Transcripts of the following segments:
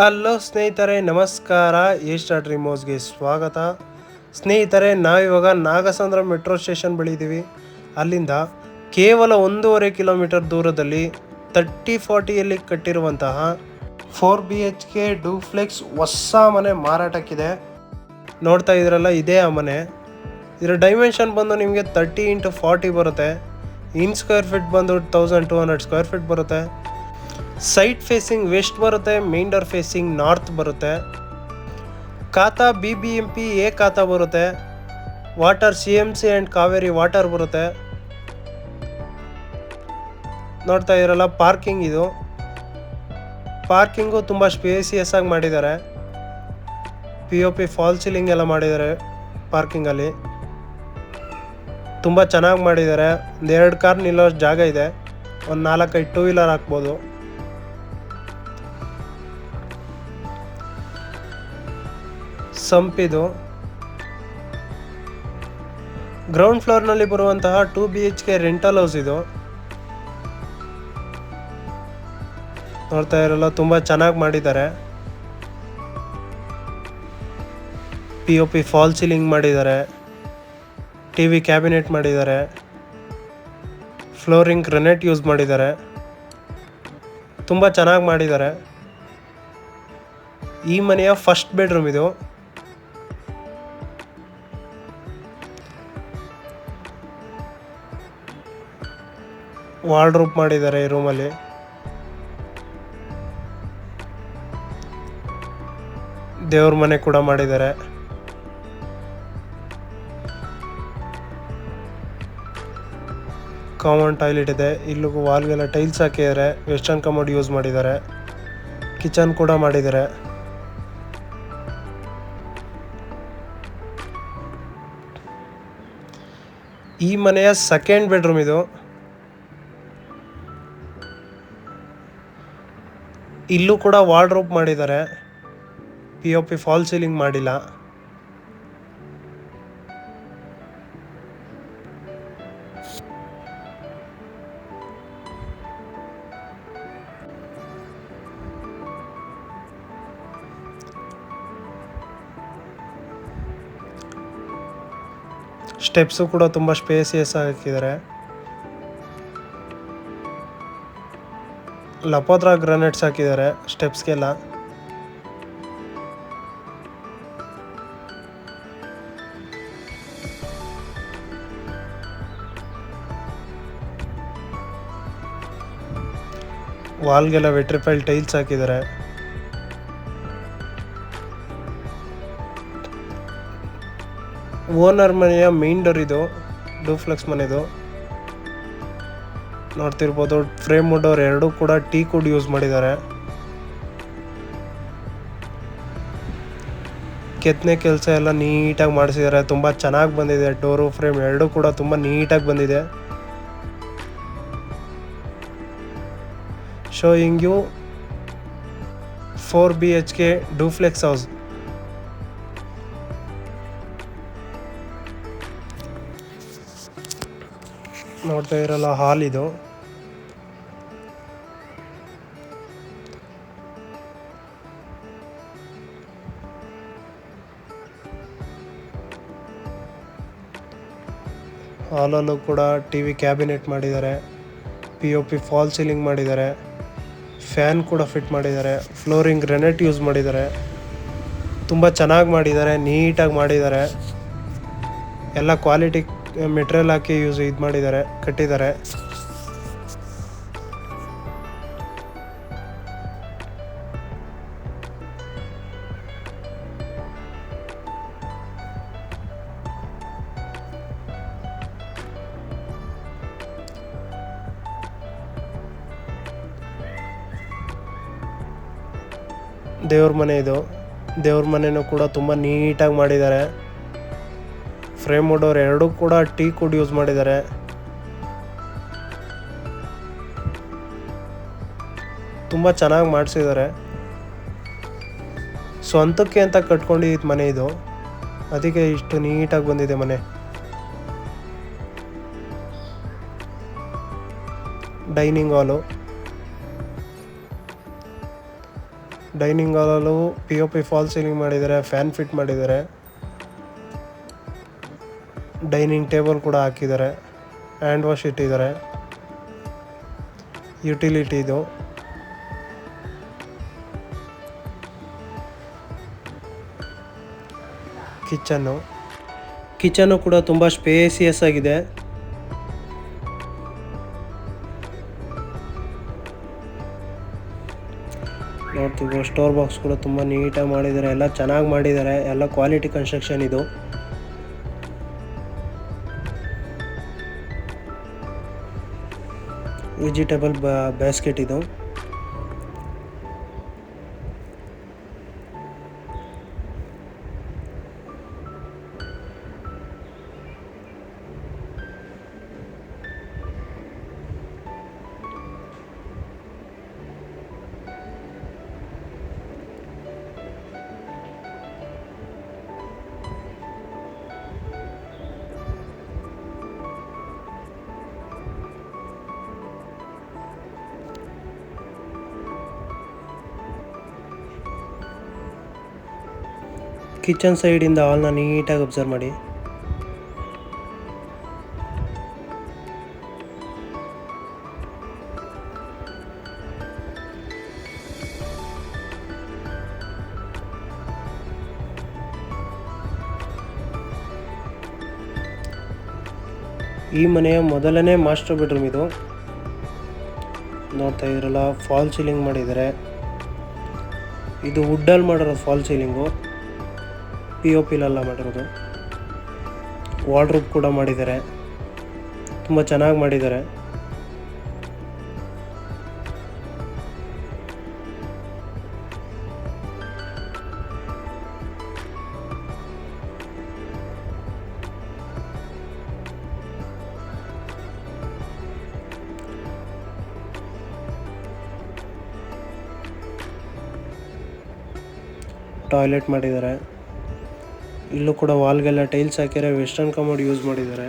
Hello ಸ್ನೇಹಿತರೆ, ನಮಸ್ಕಾರ. Start ರಿಮೋಸ್ಗೆ ಸ್ವಾಗತ. ಸ್ನೇಹಿತರೆ, ನಾವಿವಾಗ ನಾಗಸಂದ್ರ ಮೆಟ್ರೋ ಸ್ಟೇಷನ್ ಬಳಿ ಇದ್ದೀವಿ. ಅಲ್ಲಿಂದ ಕೇವಲ 1.5 ಕಿಲೋಮೀಟರ್ ದೂರದಲ್ಲಿ 3040ಯಲ್ಲಿ ಕಟ್ಟಿರುವಂತಹ 4BHK ಡೂಪ್ಲೆಕ್ಸ್ ಹೊಸ ಮನೆ ಮಾರಾಟಕ್ಕಿದೆ. ನೋಡ್ತಾ ಇದ್ರಲ್ಲ, ಇದೇ ಆ ಮನೆ. ಇದರ ಡೈಮೆನ್ಷನ್ ಬಂದು ನಿಮಗೆ 30x40 ಬರುತ್ತೆ. ಇನ್ ಸ್ಕ್ವೇರ್ ಫೀಟ್ ಬಂದು 1200 ಸ್ಕ್ವೇರ್ ಫೀಟ್ ಬರುತ್ತೆ. ಸೈಟ್ ಫೇಸಿಂಗ್ ವೆಸ್ಟ್ ಬರುತ್ತೆ, ಮೇನ್ ಡೋರ್ ಫೇಸಿಂಗ್ ನಾರ್ತ್ ಬರುತ್ತೆ. ಖಾತಾ BBMP ಎ ಖಾತಾ ಬರುತ್ತೆ. Water CMC and Kaveri water ಬರುತ್ತೆ. ನೋಡ್ತಾ ಇರಲ್ಲ, ಪಾರ್ಕಿಂಗ್ ಇದು. ಪಾರ್ಕಿಂಗು ತುಂಬ ಸ್ಪೇಸಿಯಸ್ ಆಗಿ ಮಾಡಿದ್ದಾರೆ. POP ಫಾಲ್ ಸೀಲಿಂಗ್ ಎಲ್ಲ ಮಾಡಿದ್ದಾರೆ. ಪಾರ್ಕಿಂಗಲ್ಲಿ ತುಂಬ ಚೆನ್ನಾಗಿ ಮಾಡಿದ್ದಾರೆ. 2 ಕಾರ್ ನಿಲ್ಲೋ ಜಾಗ ಇದೆ. ಒಂದು 4-5 ಟೂ ವೀಲರ್ ಹಾಕ್ಬೋದು. ಸಂಪಿದು ಗ್ರೌಂಡ್ ಫ್ಲೋರ್ನಲ್ಲಿ ಬರುವಂತಹ 2 BHK ರೆಂಟಲ್ ಹೌಸ್ ಇದು. ನೋಡ್ತಾ ಇರಲ್ಲ, ತುಂಬ ಚೆನ್ನಾಗಿ ಮಾಡಿದ್ದಾರೆ. POP ಫಾಲ್ ಸೀಲಿಂಗ್ ಮಾಡಿದ್ದಾರೆ. TV ಕ್ಯಾಬಿನೆಟ್ ಮಾಡಿದ್ದಾರೆ. ಫ್ಲೋರಿಂಗ್ ಗ್ರನೆಟ್ ಯೂಸ್ ಮಾಡಿದ್ದಾರೆ. ತುಂಬ ಚೆನ್ನಾಗಿ ಮಾಡಿದ್ದಾರೆ. ಈ ಮನೆಯ ಫಸ್ಟ್ ಬೆಡ್ರೂಮ್ ಇದು. ವಾರ್ಡ್ರೋಬ್ ಮಾಡಿದ್ದಾರೆ ಈ ರೂಮಲ್ಲಿ. ದೇವ್ರ ಮನೆ ಕೂಡ ಮಾಡಿದ್ದಾರೆ. ಕಾಮನ್ ಟಾಯ್ಲೆಟ್ ಇದೆ. ಇಲ್ಲೂ ವಾಲ್ಗೆಲ್ಲ ಟೈಲ್ಸ್ ಹಾಕಿದ್ದಾರೆ. ವೆಸ್ಟರ್ನ್ ಕಮೋಡ್ ಯೂಸ್ ಮಾಡಿದ್ದಾರೆ. ಕಿಚನ್ ಕೂಡ ಮಾಡಿದ್ದಾರೆ. ಈ ಮನೆಯ ಸೆಕೆಂಡ್ ಬೆಡ್ರೂಮ್ ಇದು. ಇಲ್ಲೂ ಕೂಡ ವಾರ್ಡ್ರೋಬ್ ಮಾಡಿದ್ದಾರೆ. POP ಫಾಲ್ ಸೀಲಿಂಗ್ ಮಾಡಿಲ್ಲ. ಸ್ಟೆಪ್ಸು ಕೂಡ ತುಂಬ ಸ್ಪೇಸಿಯಸ್ ಹಾಕಿದ್ದಾರೆ. ಲಪೋದ್ರಾ ಗ್ರಾನೈಟ್ಸ್ ಹಾಕಿದ್ದಾರೆ ಸ್ಟೆಪ್ಸ್ಗೆಲ್ಲ. ವಾಲ್ಗೆಲ್ಲ ವೆಟ್ರಿಫೈಲ್ ಟೈಲ್ಸ್ ಹಾಕಿದ್ದಾರೆ. ಓನರ್ ಮನೆಯ ಮೇನ್ ಡೋರ್ ಇದು. ಡೂಪ್ಲೆಕ್ಸ್ ಮನೆದು ನೋಡ್ತಿರ್ಬೋದು. ಫ್ರೇಮ್ ಡೋರ್ ಎರಡೂ ಕೂಡ ಟೀಕ್ ವುಡ್ ಯೂಸ್ ಮಾಡಿದ್ದಾರೆ. ಕೆತ್ತನೆ ಕೆಲಸ ಎಲ್ಲ ನೀಟಾಗಿ ಮಾಡಿಸಿದ್ದಾರೆ. ತುಂಬ ಚೆನ್ನಾಗಿ ಬಂದಿದೆ. ಡೋರು ಫ್ರೇಮ್ ಎರಡೂ ಕೂಡ ತುಂಬ ನೀಟಾಗಿ ಬಂದಿದೆ. Showing you 4 BHK duplex house. ನೋಡ್ತಾ ಇರಲ್ಲ, ಹಾಲ್ ಇದು. ಹಾಲಲ್ಲೂ ಕೂಡ TV ಕ್ಯಾಬಿನೆಟ್ ಮಾಡಿದ್ದಾರೆ. POP ಫಾಲ್ ಸೀಲಿಂಗ್ ಮಾಡಿದ್ದಾರೆ. ಫ್ಯಾನ್ ಕೂಡ ಫಿಟ್ ಮಾಡಿದ್ದಾರೆ. ಫ್ಲೋರಿಂಗ್ ಗ್ರೆನೆಟ್ ಯೂಸ್ ಮಾಡಿದ್ದಾರೆ. ತುಂಬ ಚೆನ್ನಾಗಿ ಮಾಡಿದ್ದಾರೆ. ನೀಟಾಗಿ ಮಾಡಿದ್ದಾರೆ. ಎಲ್ಲ ಕ್ವಾಲಿಟಿ ಮೆಟೀರಿಯಲ್ ಹಾಕಿ ಇದು ಮಾಡಿದ್ದಾರೆ, ಕಟ್ಟಿದ್ದಾರೆ. ದೇವ್ರ ಮನೆ ಇದು. ದೇವ್ರ ಮನೆಯೂ ಕೂಡ ತುಂಬ ನೀಟಾಗಿ ಮಾಡಿದ್ದಾರೆ. ಫ್ರೇಮ್ ಡೋರ್ ಎರಡೂ ಕೂಡ ಟೀಕ್ ವುಡ್ ಯೂಸ್ ಮಾಡಿದ್ದಾರೆ. ತುಂಬ ಚೆನ್ನಾಗಿ ಮಾಡಿಸಿದ್ದಾರೆ. ಸ್ವಂತಕ್ಕೆ ಅಂತ ಕಟ್ಕೊಂಡಿದ್ದ ಮನೆ ಇದು. ಅದಕ್ಕೆ ಇಷ್ಟು ನೀಟಾಗಿ ಬಂದಿದೆ ಮನೆ. ಡೈನಿಂಗ್ ಹಾಲು, ಡೈನಿಂಗ್ ಹಾಲಲ್ಲೂ POP ಫಾಲ್ ಸೀಲಿಂಗ್ ಮಾಡಿದ್ದಾರೆ, ಫ್ಯಾನ್ ಫಿಟ್ ಮಾಡಿದ್ದಾರೆ, ಡೈನಿಂಗ್ ಟೇಬಲ್ ಕೂಡ ಹಾಕಿದ್ದಾರೆ, ಹ್ಯಾಂಡ್ ವಾಶ್ ಇಟ್ಟಿದ್ದಾರೆ, ಯುಟಿಲಿಟಿ ಇದು. ಕಿಚನ್ನು ಕೂಡ ತುಂಬ ಸ್ಪೇಸಿಯಸ್ ಆಗಿದೆ. ನೋಡ್ತೀವಿ ಸ್ಟೋರ್ ಬಾಕ್ಸ್ ಕೂಡ ತುಂಬ ನೀಟಾಗಿ ಮಾಡಿದ್ದಾರೆ, ಎಲ್ಲ ಚೆನ್ನಾಗಿ ಮಾಡಿದ್ದಾರೆ, ಎಲ್ಲ ಕ್ವಾಲಿಟಿ ಕನ್ಸ್ಟ್ರಕ್ಷನ್ ಇದು. ವೆಜಿಟೇಬಲ್ ಬ್ಯಾಸ್ಕೆಟ್ ಇದು. ಕಿಚನ್ ಸೈಡಿಂದ ಹಾಲ್ನ ನೀಟಾಗಿ ಅಬ್ಸರ್ವ್ ಮಾಡಿ. ಈ ಮನೆಯ ಮೊದಲನೇ ಮಾಸ್ಟರ್ ಬೆಡ್ರೂಮ್ ಇದು. ನೋಡ್ತಾ ಇದ್ರಲ್ಲ, ಫಾಲ್ ಸೀಲಿಂಗ್ ಮಾಡಿದ್ದಾರೆ. ಇದು ವುಡ್ಡಲ್ಲಿ ಮಾಡಿರೋದು ಫಾಲ್ ಸೀಲಿಂಗು, POPಲೆಲ್ಲ ಮಾಡಿರೋದು. ವಾರ್ಡ್ರೋಬ್ ಕೂಡ ಮಾಡಿದ್ದಾರೆ, ತುಂಬ ಚೆನ್ನಾಗಿ ಮಾಡಿದ್ದಾರೆ. ಟಾಯ್ಲೆಟ್ ಮಾಡಿದ್ದಾರೆ. ಇಲ್ಲೂ ಕೂಡ ವಾಲ್ಗೆಲ್ಲ ಟೈಲ್ಸ್ ಹಾಕಿದ್ದಾರೆ, ವೆಸ್ಟರ್ನ್ ಕಮೋಡ್ ಯೂಸ್ ಮಾಡಿದ್ದಾರೆ.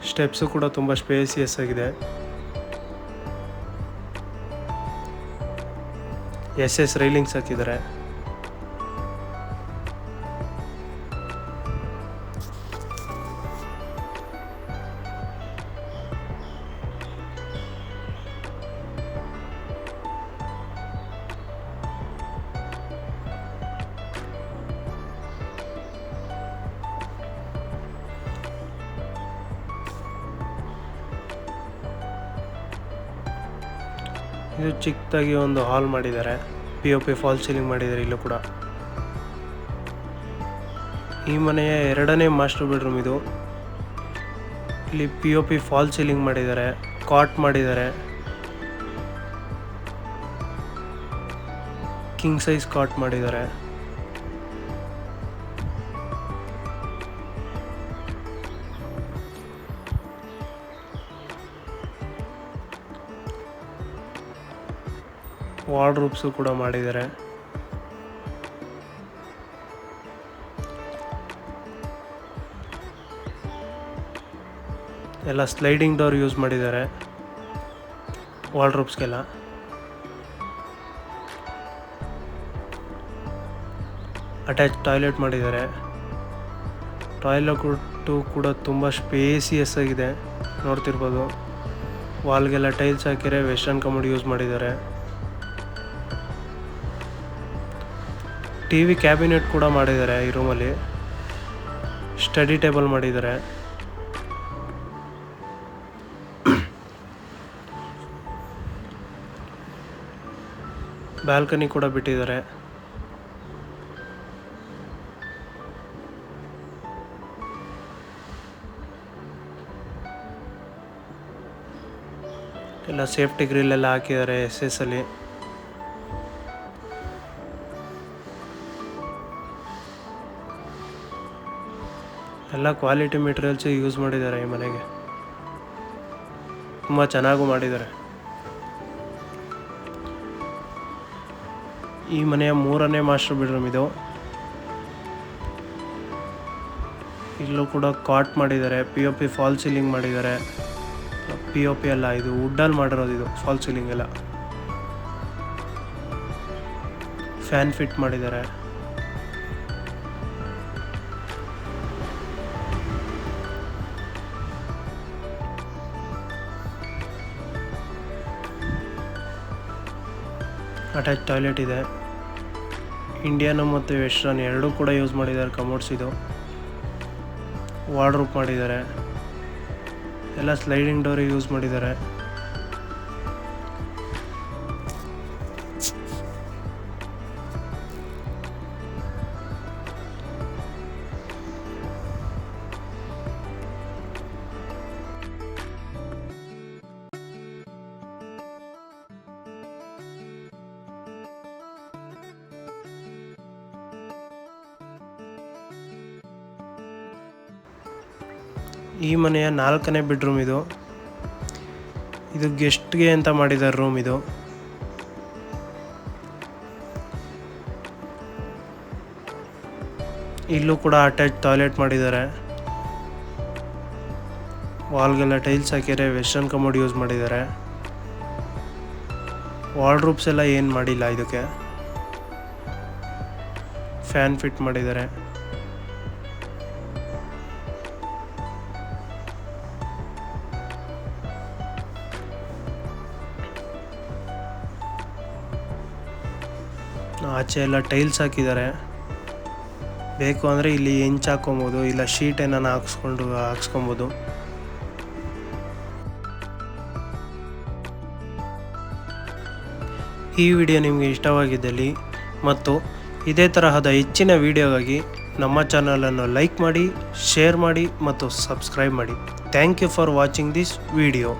ಸ್ಟೆಪ್ಸು ಕೂಡ ತುಂಬ ಸ್ಪೇಸಿಯಸ್ ಆಗಿದೆ. SS ರೈಲಿಂಗ್ಸ್ ಹಾಕಿದ್ದಾರೆ. ಇದು ಚಿಕ್ಕದಾಗಿ ಒಂದು ಹಾಲ್ ಮಾಡಿದ್ದಾರೆ, POP ಫಾಲ್ ಸೀಲಿಂಗ್ ಮಾಡಿದ್ದಾರೆ ಇಲ್ಲೂ ಕೂಡ. ಈ ಮನೆಯ ಎರಡನೇ ಮಾಸ್ಟರ್ ಬೆಡ್ರೂಮ್ ಇದು. ಇಲ್ಲಿ POP ಫಾಲ್ ಸೀಲಿಂಗ್ ಮಾಡಿದ್ದಾರೆ, ಕಾಟ್ ಮಾಡಿದ್ದಾರೆ, ಕಿಂಗ್ ಸೈಜ್ ಕಾಟ್ ಮಾಡಿದ್ದಾರೆ. ವಾರ್ಡ್ರೋಬ್ಸು ಕೂಡ ಮಾಡಿದ್ದಾರೆ. ಎಲ್ಲ ಸ್ಲೈಡಿಂಗ್ ಡೋರ್ ಯೂಸ್ ಮಾಡಿದ್ದಾರೆ ವಾರ್ಡ್ರೋಬ್ಸ್ಗೆಲ್ಲ. ಅಟ್ಯಾಚ್ ಟಾಯ್ಲೆಟ್ ಮಾಡಿದ್ದಾರೆ. ಟಾಯ್ಲೆಟು ಕೂಡ ತುಂಬ ಸ್ಪೇಸಿಯಸ್ ಆಗಿದೆ, ನೋಡ್ತಿರ್ಬೋದು. ವಾಲ್ಗೆಲ್ಲ ಟೈಲ್ಸ್ ಹಾಕಿದರೆ, ವೆಸ್ಟರ್ನ್ ಕಮೋಡ್ ಯೂಸ್ ಮಾಡಿದ್ದಾರೆ. TV ಕ್ಯಾಬಿನೆಟ್ ಕೂಡ ಮಾಡಿದ್ದಾರೆ ಈ ರೂಮಲ್ಲಿ. ಸ್ಟಡಿ ಟೇಬಲ್ ಮಾಡಿದ್ದಾರೆ. ಬ್ಯಾಲ್ಕನಿ ಕೂಡ ಬಿಟ್ಟಿದ್ದಾರೆ. ಎಲ್ಲ ಸೇಫ್ಟಿ ಗ್ರಿಲ್ ಎಲ್ಲ ಹಾಕಿದ್ದಾರೆ SS ಅಲ್ಲಿ. ಎಲ್ಲ ಕ್ವಾಲಿಟಿ ಮೆಟೀರಿಯಲ್ಸ್ ಯೂಸ್ ಮಾಡಿದ್ದಾರೆ ಈ ಮನೆಗೆ, ತುಂಬ ಚೆನ್ನಾಗೂ ಮಾಡಿದ್ದಾರೆ. ಈ ಮನೆಯ 3ನೇ ಮಾಸ್ಟರ್ ಬೆಡ್ರೂಮ್ ಇದು. ಇಲ್ಲೂ ಕೂಡ ಕಾಟ್ ಮಾಡಿದ್ದಾರೆ, POP ಫಾಲ್ ಸೀಲಿಂಗ್ ಮಾಡಿದ್ದಾರೆ. POP ಅಲ್ಲ, ಇದು ವುಡ್ಡಲ್ಲಿ ಮಾಡಿರೋದು. ಇದು ಫಾಲ್ ಸೀಲಿಂಗ್ ಎಲ್ಲ. ಫ್ಯಾನ್ ಫಿಟ್ ಮಾಡಿದ್ದಾರೆ. ಅಟ್ಯಾಚ್ ಟಾಯ್ಲೆಟ್ ಇದೆ. ಇಂಡಿಯನ್ ಮತ್ತು ವೆಸ್ಟರ್ನ್ ಎರಡೂ ಕೂಡ ಯೂಸ್ ಮಾಡಿದ್ದಾರೆ ಕಮೋಡ್ಸ್. ಇದು ವಾರ್ಡ್ರೋಬ್ ಮಾಡಿದ್ದಾರೆ. ಎಲ್ಲ ಸ್ಲೈಡಿಂಗ್ ಡೋರಿಗೆ ಯೂಸ್ ಮಾಡಿದ್ದಾರೆ. ಈ ಮನೆಯ 4ನೇ ಬೆಡ್ರೂಮ್ ಇದು. ಇದು ಗೆಸ್ಟ್ಗೆ ಅಂತ ಮಾಡಿದ್ದಾರೆ ರೂಮ್ ಇದು. ಇಲ್ಲೂ ಕೂಡ ಅಟ್ಯಾಚ್ ಟಾಯ್ಲೆಟ್ ಮಾಡಿದ್ದಾರೆ. ವಾಲ್ಗೆಲ್ಲ ಟೈಲ್ಸ್ ಹಾಕಿದ್ದಾರೆ. ವೆಸ್ಟರ್ನ್ ಕಮೋಡ್ ಯೂಸ್ ಮಾಡಿದ್ದಾರೆ. ವಾರ್ಡ್ರೋಬ್ಸ್ ಎಲ್ಲ ಏನು ಮಾಡಿಲ್ಲ ಇದಕ್ಕೆ. ಫ್ಯಾನ್ ಫಿಟ್ ಮಾಡಿದ್ದಾರೆ. ಆಚೆ ಎಲ್ಲ ಟೈಲ್ಸ್ ಹಾಕಿದ್ದಾರೆ. ಬೇಕು ಅಂದರೆ ಇಲ್ಲಿ ಹೆಂಚು ಹಾಕ್ಕೊಬೋದು, ಇಲ್ಲ ಶೀಟ್ ಏನಾನ ಹಾಕ್ಸ್ಕೊಬೋದು. ಈ ವಿಡಿಯೋ ನಿಮಗೆ ಇಷ್ಟವಾಗಿದ್ದಲ್ಲಿ ಮತ್ತು ಇದೇ ತರಹದ ಹೆಚ್ಚಿನ ವಿಡಿಯೋಗಾಗಿ ನಮ್ಮ ಚಾನಲನ್ನು ಲೈಕ್ ಮಾಡಿ, ಶೇರ್ ಮಾಡಿ ಮತ್ತು ಸಬ್ಸ್ಕ್ರೈಬ್ ಮಾಡಿ. Thank you for watching this video.